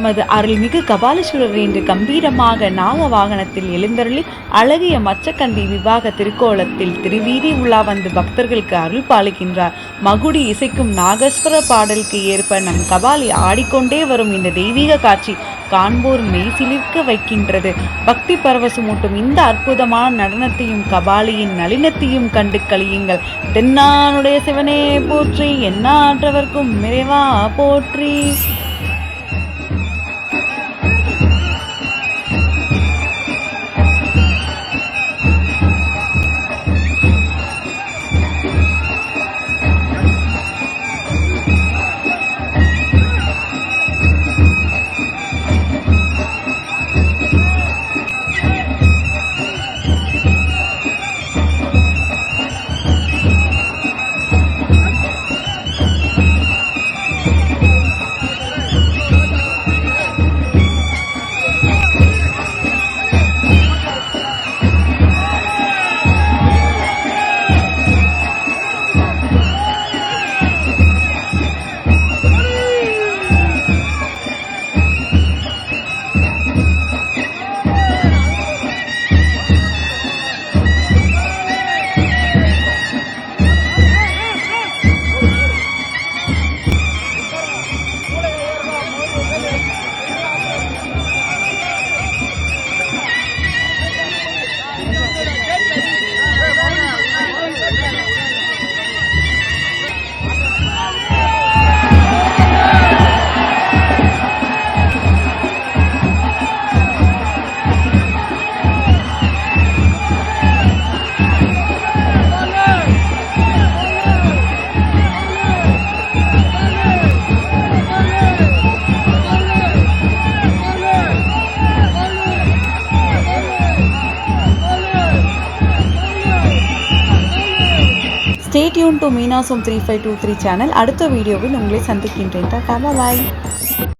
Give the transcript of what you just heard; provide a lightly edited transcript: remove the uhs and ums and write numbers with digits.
மது அருள்மிகு கபாலீஸ்வரர் என்று கம்பீரமாக நாக வாகனத்தில் எழுந்தருளி அழகிய மச்சக்கண்டி விவாக திருக்கோலத்தில் திருவீதி உலா வந்து பக்தர்களுக்கு அருள் பாலிக்கின்றார். மகுடி இசைக்கும் நாகஸ்வர பாடலுக்கு ஏற்ப நம் கபாலி ஆடிக்கொண்டே வரும் இந்த தெய்வீக காட்சி காண்போர் மெய்சிலிர்க்க வைக்கின்றது. பக்தி பரவசமூட்டும் இந்த அற்புதமான நடனத்தையும் கபாலியின் நளினத்தையும் கண்டு கழியுங்கள். தென்னானுடைய சிவனே போற்றி, எந்நாட்டவர்க்கும் நிறைவா போற்றி. Stay tuned to Meenasom 3523 channel. அடுத்த வீடியோவில் உங்களை சந்திக்கின்றேன். டாடா, பாய்.